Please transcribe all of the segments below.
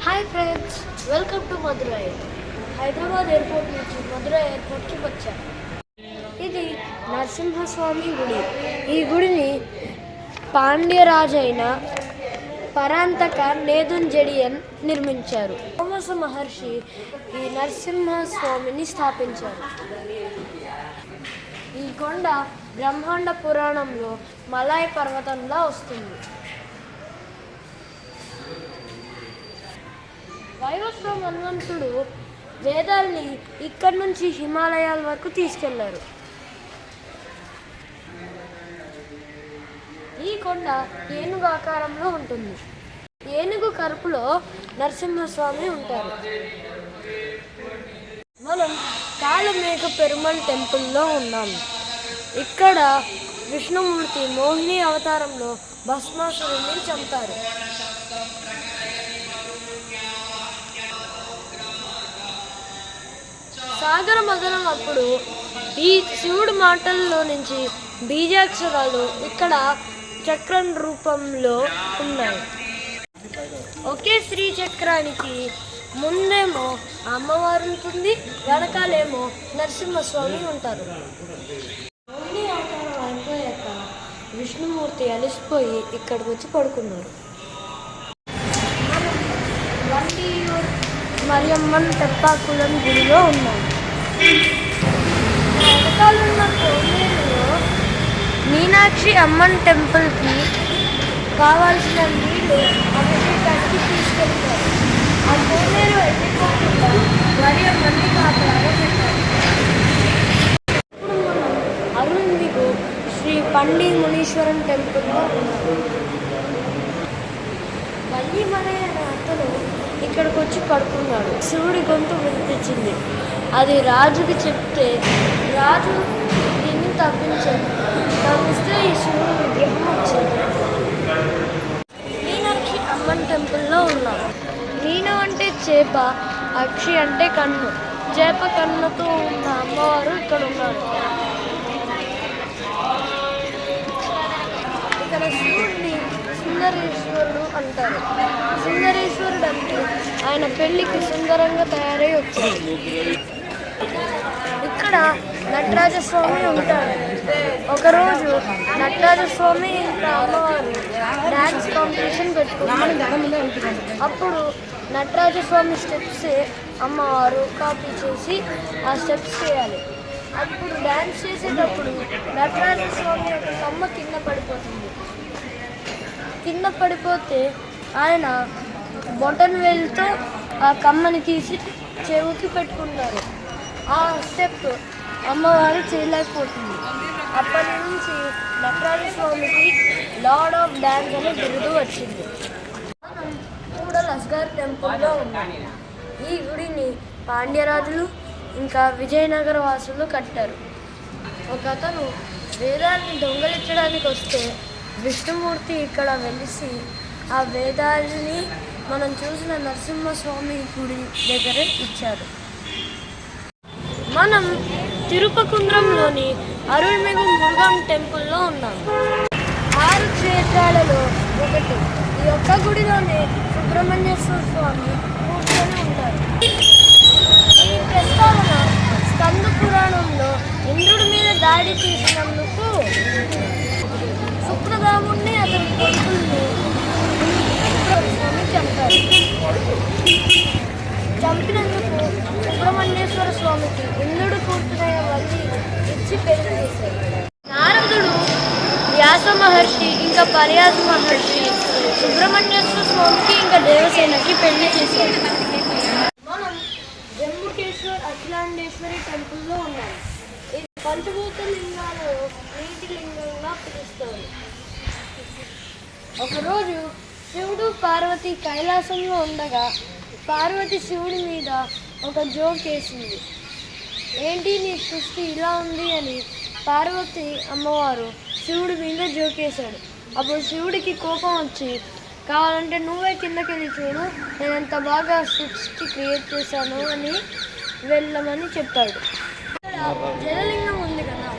Hi friends, welcome to Madurai. Hyderabad airport నుంచి మధురై ఎయిర్పోర్ట్కి వచ్చాను. ఇది నరసింహస్వామి గుడి. ఈ గుడిని పాండ్యరాజైన పరాంతక నేదుంజడియన్ నిర్మించారు. తోమస మహర్షి ఈ నరసింహస్వామిని స్థాపించారు. ఈ కొండ బ్రహ్మాండ పురాణంలో మలాయ్ పర్వతంలా వస్తుంది. వైవస్వ మన్వంతుడు వేదాల్ని ఇక్కడి నుంచి హిమాలయాల వరకు తీసుకెళ్లారు. ఈ కొండ ఏనుగు ఆకారంలో ఉంటుంది. ఏనుగు కరుపులో నరసింహస్వామి ఉంటారు. మనం కాలమేఘ పెరుమల్ టెంపుల్లో ఉన్నాము. ఇక్కడ విష్ణుమూర్తి మోహిని అవతారంలో భస్మాసురుడిని చంపారు. సాగర మదనం అప్పుడు ఈ శివుడి మాటల్లో నుంచి బీజాక్షరాలు ఇక్కడ చక్రం రూపంలో ఉన్నాయి. ఒకే శ్రీ చక్రానికి ముందేమో అమ్మవారు ఉంటుంది, వెనకాలేమో నరసింహస్వామి ఉంటారు. మోహిని అవతారం అయిపోయాక విష్ణుమూర్తి అలిసిపోయి ఇక్కడికి వచ్చి పడుకున్నారు. మరియమ్మన్ తెప్పాకులం గుడిలో ఉన్నాం. వెనకాలన్న కోనేరులో మీనాక్షి అమ్మన్ టెంపుల్కి కావాల్సిన నీళ్లు అభిషేకానికి తీసుకెళ్తారు. ఆ కోనేరు వెళ్ళిపోకుండా మరియమ్మని కాపాడు పెట్టారు. ఇప్పుడు మనం అరుణ్విగు శ్రీ పండి మునీశ్వరన్ టెంపుల్లో ఉన్నాం. మళ్ళీ మన అతను ఇక్కడికి వచ్చి పడుకున్నాడు. శివుడి గొంతు వినిపించింది. అది రాజుకి చెప్తే రాజు దీన్ని తప్పిస్తే ఈ శివుడి విగ్రహం వచ్చింది. మీనాక్షి అమ్మన్ టెంపుల్లో ఉన్నాం. మీనం అంటే చేప, అక్షి అంటే కన్ను. చేప కన్నుతో ఉన్న అమ్మవారు ఇక్కడ ఉన్నారు. ఇక్కడ శివుడిని సుందరేశ్వరుడు అంటారు. సుందరేశ్వరుడు అంటే ఆయన పెళ్లికి సుందరంగా తయారై వచ్చాడు. ఇక్కడ నటరాజస్వామి ఉంటాడు. ఒకరోజు నటరాజస్వామి ఇంకా అమ్మవారు డ్యాన్స్ కాంపిటీషన్ పెట్టుకున్నారు. అప్పుడు నటరాజస్వామి స్టెప్స్ అమ్మవారు కాపీ చేసి ఆ స్టెప్స్ చేయాలి. అప్పుడు డ్యాన్స్ చేసేటప్పుడు నటరాజస్వామి యొక్క కమ్మ కింద పడిపోతుంది. కింద పడిపోతే ఆయన బొటన్ వేలుతో ఆ కమ్మని తీసి చెవుకి పెట్టుకున్నారు. ఆ స్టెప్ అమ్మవారు చేయలేకపోతుంది. అప్పటి నుంచి నటరాజస్వామికి లార్డ్ ఆఫ్ డ్యాన్స్ అనే బిరుదు వచ్చింది. మనం కూడల్ అస్గర్ టెంపుల్లో ఉన్నాం. ఈ గుడిని పాండ్యరాజులు ఇంకా విజయనగర వాసులు కట్టారు. ఒక అతను వేదాన్ని దొంగలించడానికి వస్తే విష్ణుమూర్తి ఇక్కడ వెలిసి ఆ వేదాలని మనం చూసిన నరసింహస్వామి గుడి దగ్గర ఇచ్చారు. మనం తిరుపకుంద్రంలోని అరుణ్మిగు మురుగన్ టెంపుల్లో ఉన్నాము. 6 క్షేత్రాలలో ఒకటి. ఈ ఒక్క గుడిలోనే సుబ్రహ్మణ్యేశ్వర స్వామి కూర్చొని ఉంటారు. ఈ ప్రస్తావన స్కంద పురాణంలో ఇంద్రుడి మీద దాడి చేసినందుకు శుక్రదాముడిని అతని కొడుకుల్ని స్వామి చంపారు. చంపినందుకు సుబ్రహ్మణ్యేశ్వర స్వామికి ఇంద్రుడు కూర్చునే వల్లి ఇచ్చి పెళ్లి చేశారు. నారదుడు, వ్యాస మహర్షి ఇంకా పర్యాస మహర్షి సుబ్రహ్మణ్యేశ్వర స్వామికి ఇంకా దేవసేనకి పెళ్లి చేశారు. మనం జంబుకేశ్వర్ అఖిలాండేశ్వరి టెంపుల్లో ఉన్నాం. ఇది పంచభూత లింగాలలో నీటి లింగంగా పిలుస్తారు. ఒకరోజు శివుడు పార్వతి కైలాసంలో ఉండగా పార్వతి శివుడి మీద ఒక జోక్ వేసింది. ఏంటి నీ సృష్టి ఇలా ఉంది అని పార్వతి అమ్మవారు శివుడి మీద జోకేశాడు. అప్పుడు శివుడికి కోపం వచ్చి, కావాలంటే నువ్వే కిందకి వెళ్ళి చూడు, నేను ఎంత బాగా సృష్టి క్రియేట్ చేశాను అని వెళ్ళమని చెప్పాడు. జలలింగం ఉంది కదా,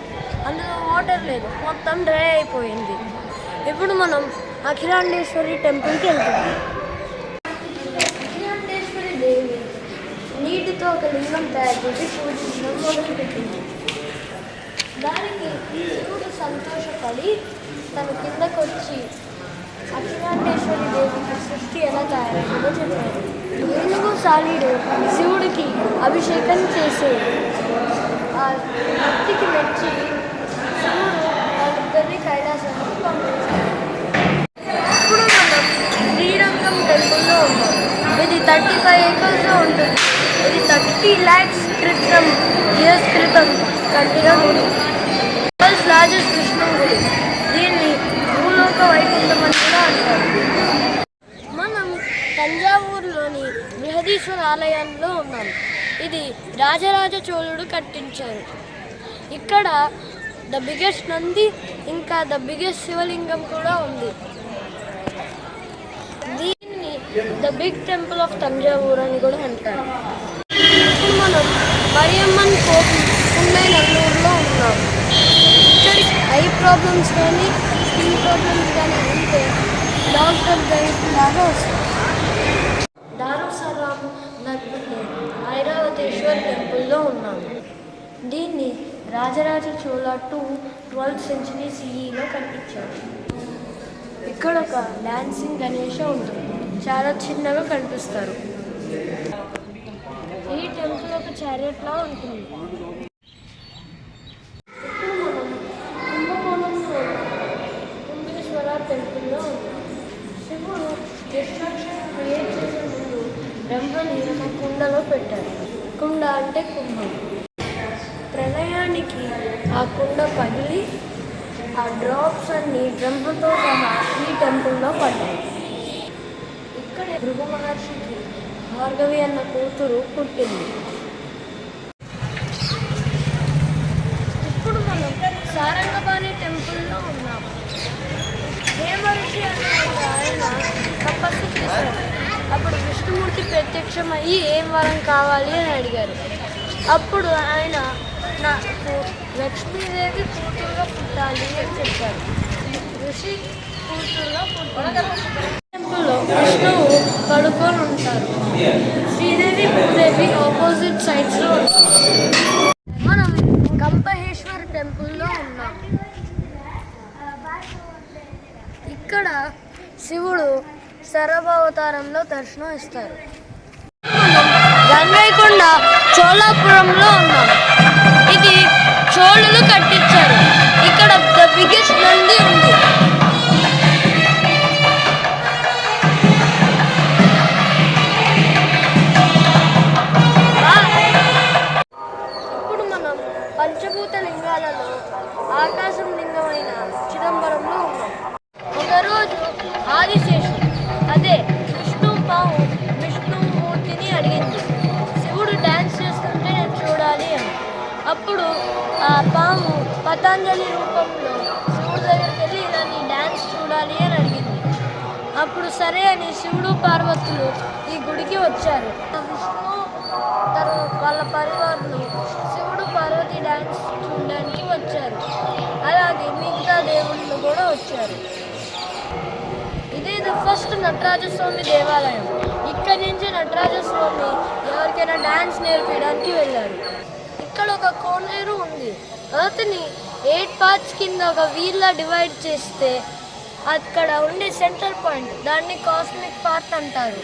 అందులో వాటర్ లేదు, మొత్తం డ్రై అయిపోయింది. ఇప్పుడు మనం అఖిలాండేశ్వరి టెంపుల్కి వెళ్తున్నాం. లింగం తయారు చేసి పూజించడం మొదలుపెట్టింది. దానికి శివుడు సంతోషపడి తన కిందకు వచ్చి అఖిలాండేశ్వరి దేవికి సృష్టి ఎలా తయారైందో చెప్పారు. ఏనుగు సాలీడు శివుడికి అభిషేకం చేసేది. ఆ భక్తికి మెచ్చి శివుడు వాళ్ళిద్దరిని కైలాసానికి పంపించారు. ఇప్పుడు మనం శ్రీరంగం టెంపుల్లో ఉన్నాం. ఇది 35 acres ఉంటుంది. ఇది 30 lakhs ఇయర్స్ క్రితం కట్టిన గుడి. వరల్డ్స్ లార్జెస్ట్ విష్ణు గుడి. దీన్ని భూలోక వైకుంఠం అని కూడా అంటారు. మనం తంజావూరులోని బృహదీశ్వర ఆలయంలో ఉన్నాం. ఇది రాజరాజ చోళుడు కట్టించారు. ఇక్కడ ద బిగ్గెస్ట్ నంది ఇంకా ద బిగ్గెస్ట్ శివలింగం కూడా ఉంది. దీన్ని the big temple of Thanjavur అని కూడా అంటారు. ఇప్పుడు మనం మరియమ్మన్ కోటి కుండైనల్లూరులో ఉన్నాం. ఇక్కడ ఐ ప్రాబ్లమ్స్ కానీ స్కిన్ ప్రాబ్లమ్స్ కానీ ఉంటే డాక్టర్ గైడ్ లాగా వస్తుంది. దారుసలాం నగర్లో ఐరావతేశ్వర్ టెంపుల్లో ఉన్నాము. దీన్ని రాజరాజ చోళ 12th century CEలో కట్టించారు. ఇక్కడ ఒక డాన్సింగ్ గణేష ఉంటుంది. చాలా చిన్నగా కనిపిస్తారు. ఈ టెంపుల్ ఒక చారియట్లా ఉంటుంది. ఇప్పుడు మనం కుంభకోణంలో కుంభేశ్వర టెంపుల్లో ఉన్నాం. శివుడు డిస్ట్రక్షన్ క్రియేట్ చేసే ముందు బ్రహ్మని ఒక కుండలో పెట్టారు. కుండ అంటే కుంభం. ప్రళయానికి ఆ కుండ పగిలి ఆ డ్రాప్స్ అన్ని బ్రహ్మతో సహా ఈ టెంపుల్లో పడ్డాయి. ఇక్కడే భృగు మహర్షికి భార్గవి అన్న కూతురు పుట్టింది. ఇప్పుడు మనం సారంగపాణి టెంపుల్లో ఉన్నాము. హేమఋషి అన్న ఆయన తపస్సు చేశారు. అప్పుడు విష్ణుమూర్తి ప్రత్యక్షమయ్యి ఏం వరం కావాలి అని అడిగారు. అప్పుడు ఆయన నాకు లక్ష్మీదేవి కూతురుగా పుట్టాలి అని చెప్పారు. ఋషి కూతురుగా పుట్టారు. టెంపుల్లో విష్ణువు పడుకొని ఉంటారు. శ్రీదేవి భూదేవి ఆపోజిట్ సైడ్స్లో ఉంటారు. మనం కంపహేశ్వర్ టెంపుల్లో ఉన్నాం. ఇక్కడ శివుడు శరభావతారంలో దర్శనం ఇస్తారు. గంగైకొండ చోళాపురంలో ఉన్నాం. ఇది చోళులు కట్టించారు. ఇక్కడ ద బిగ్గెస్ట్ నంది ఉంది. ఇప్పుడు మనం పంచభూత లింగాలలో ఆకాశం లింగమైన చిదంబరంలో ఉన్నాం. ఒకరోజు ఆదిశేషుడు అదే విష్ణుమూర్తిని అడిగింది. శివుడు డ్యాన్స్ చేస్తుంటే నేను చూడాలి అని. అప్పుడు ఆ పాము పతంజలి రూపంలో శివుడి దగ్గరికి వెళ్ళి దాన్ని డ్యాన్స్ చూడాలి అని అడిగింది. అప్పుడు సరే అని శివుడు పార్వతులు ఈ గుడికి వచ్చారు. విష్ణు వాళ్ళ పరివారులు శివుడు పార్వతి డ్యాన్స్ చూడడానికి వచ్చారు. అలాగే మిగతా దేవుళ్ళు కూడా వచ్చారు. ఇదే ద ఫస్ట్ నటరాజస్వామి దేవాలయం. ఇక్కడి నుంచి నటరాజస్వామి ఎవరికైనా డ్యాన్స్ నేర్పించడానికి వెళ్ళారు. ఇక్కడ ఒక కోనేరు ఉంది. అతని 8 parts కింద ఒక వీల్లా డివైడ్ చేస్తే అక్కడ ఉండే సెంటర్ పాయింట్ దాన్ని కాస్మిక్ పార్ట్ అంటారు.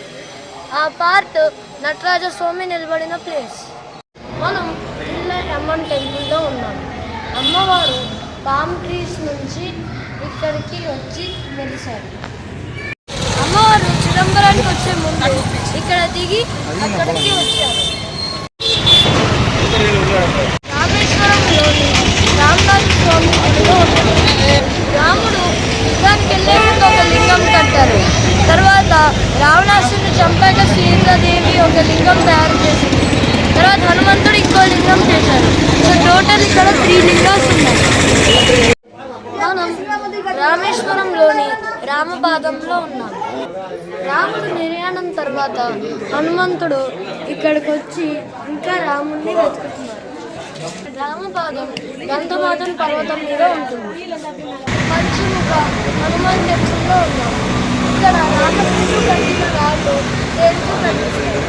ఆ పార్ట్ నటరాజస్వామి నిలబడిన ప్లేస్. మనం అమ్మన్ టెంపుల్లో ఉన్నాం. అమ్మవారు పామ్ ట్రీస్ నుంచి ఇక్కడికి వచ్చి వెలిశారు. అమ్మవారు చిదంబరానికి వచ్చే ముందు ఇక్కడ దిగి అక్కడికి వచ్చారు. రామేశ్వరంలోని రామరాజ స్వామి గుడిలో రాముడు యుద్ధానికి వెళ్ళే ముందు ఒక లింగం కట్టారు. తర్వాత రావణాసుని చంపాక సీతాదేవి ఒక లింగం తయారు చేసింది. తర్వాత హనుమంతుడు ఇంకో లింగం చేశారు. సో టోటల్ ఇక్కడ 3 లింగాలు ఉన్నాయి. మనం రామేశ్వరంలోని రామపాదంలో ఉన్నాం. రాముడు నిర్యాణం తర్వాత హనుమంతుడు ఇక్కడికి వచ్చి ఇంకా రాముడిని వెతుకుతున్నారు. రామపాదం గంధమాదం పర్వతం మీద ఉంటుంది. పంచముఖ హనుమాన్ టెంపుల్లో ఉన్నాం. ఇక్కడ రామకృష్ణుడు కట్టిన రాళ్ళు తేలుతూ కనిపిస్తారు.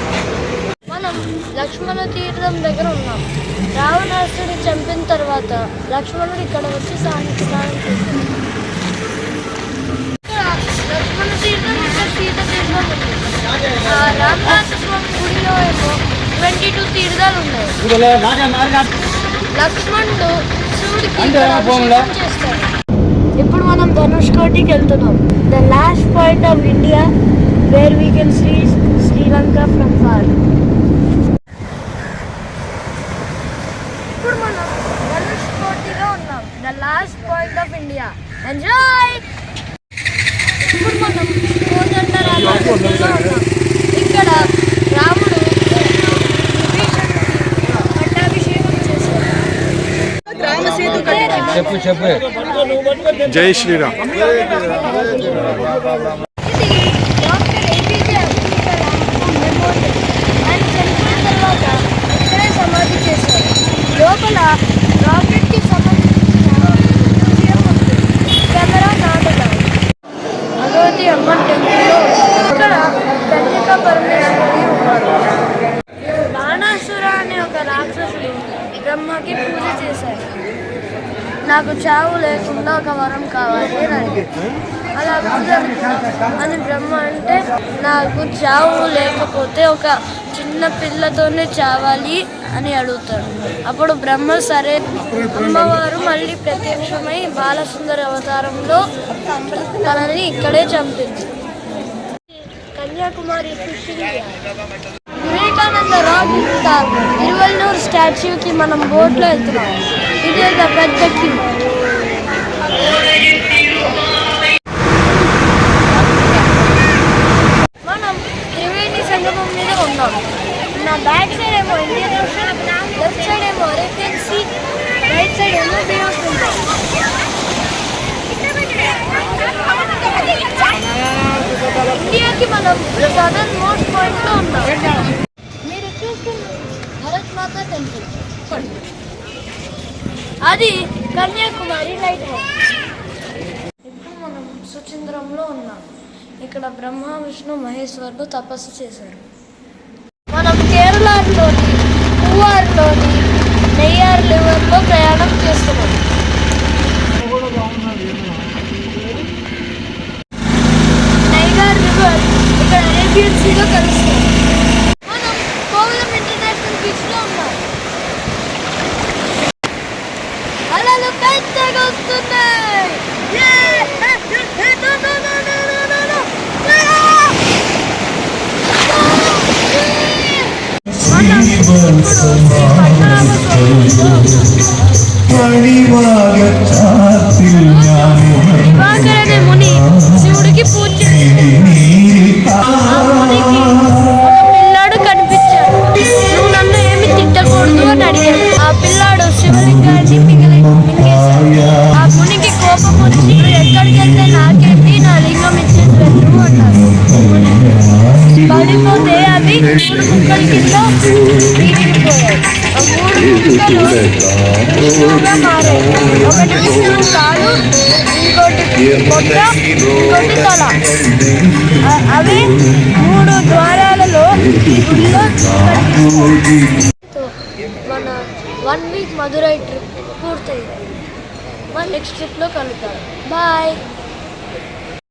మనం లక్ష్మణ తీర్థం దగ్గర ఉన్నాం. రావణాసుడిని చంపిన తర్వాత లక్ష్మణుడు ఇక్కడ వచ్చి స్నానం చేశాడు. ఇక్కడ లక్ష్మణ తీర్థం, ఇక్కడ సీత తీర్థం ఉంది. రామనాథ స్వామి గుడిలో ఏమో 22 తీర్థాలు ఉన్నాయి. లక్ష్మణుడు శివుడికి అభిషేకం చేస్తాడు. ఇప్పుడు మనం ధనుష్కోటికి వెళ్తున్నాం. The last point of India where we can see Sri Lanka from far. ఇప్పుడు మనం ధనుష్కోటిలో ఉన్నాం. The last point of India. Enjoy. ఇప్పుడు మనం కోదండరామలో ఉన్నాం. ఇక్కడ రాముడు పట్టాభిషేకం చేశాడు. జై శ్రీరామ్. సమాధి చేశారు. లోపల రాకెట్కి సంబంధించిన కెమెరా నాటకం. భగవతి అమ్మ టెంపుల్లో ఇక్కడ కన్యకా పరమేశ్వరి ఉన్నారు. బాణాసుర అనే ఒక రాక్షసుడు బ్రహ్మకి పూజ చేశారు. నాకు చావు లేకుండా ఒక వరం కావాలి అని అడిగాడు. అలా అని బ్రహ్మ అంటే, నాకు చావు లేకపోతే ఒక చిన్న పిల్లతోనే చావాలి అని అడుగుతాడు. అప్పుడు బ్రహ్మ సరే. అమ్మవారు మళ్ళీ ప్రత్యక్షమై బాలసుందరి అవతారంలో తనని ఇక్కడే చంపింది. కన్యాకుమారి ఫిషింగ్. వివేకానంద రాక్ తిరువల్లూరు స్టాచ్యూకి మనం బోట్లో వెళ్తున్నాం. ఇదే ద పెద్ద క్యూ. మనం త్రివేణి సంగమం మీద ఉన్నాం. నా బ్యాక్ సైడ్ ఏమో ఇండియన్ ఓషన్, లెఫ్ట్ సైడ్ ఏమో అరేబియన్ సీ, రైట్ సైడ్ ఏమో బే ఆఫ్ బెంగాల్. ఇండియాకి మనం సదర్న్ మోస్ట్ పాయింట్లో ఉన్నాం. మీరు చూస్తున్న భరత్ మాతా టెంపుల్, అది కన్యాకుమారి లైట్ హౌస్. ఇప్పుడు మనం సుచింద్రంలో ఉన్నాం. ఇక్కడ బ్రహ్మ విష్ణు మహేశ్వరుడు తపస్సు చేశారు. మనం కేరళలోని పూవారులోని నెయ్యార్ లివర్లో ప్రయాణం చేస్తున్నాం. నైగార్ రివర్ ఇక్కడ అరేబియన్ సీలో కలుస్తుంది. మనం కోవలం ఇంటర్నేషనల్ బీచ్లో ఉన్నాం. అలలు పెద్దగా వస్తున్నాయి. దివాకర్ అనే ముని శివుడికి పూజ చేశాడు. ఆ మునికి ఒక పిల్లాడు కనిపించాడు. నువ్వు నన్ను ఏమి తిట్టకూడదు అని అడిగాడు. ఆ పిల్లాడు శివలింగాన్ని మింగేశాడు. ఆ మునికి కోపం వచ్చి, ఎక్కడికి వెళ్తే నాకేంటి, నా లింగం ఇచ్చేసి వెళ్ళు అన్నాడు. పడిపోతే అవి 3 ముక్కల కింద విరిగిపోయాయి. ఆ 3 ముక్కలు విష్ణువుగా మారాయి. ఒకటి విష్ణువు కాలు, ఇంకోటి పొట్ట, ఇంకోటి తల. అవి 3 ద్వారాలలో గుడిలో కనిపిస్తాయి. మన 1 వీక్ మదురై ట్రిప్ పూర్తయింది. మన నెక్స్ట్ ట్రిప్లో కలుద్దాం. బాయ్.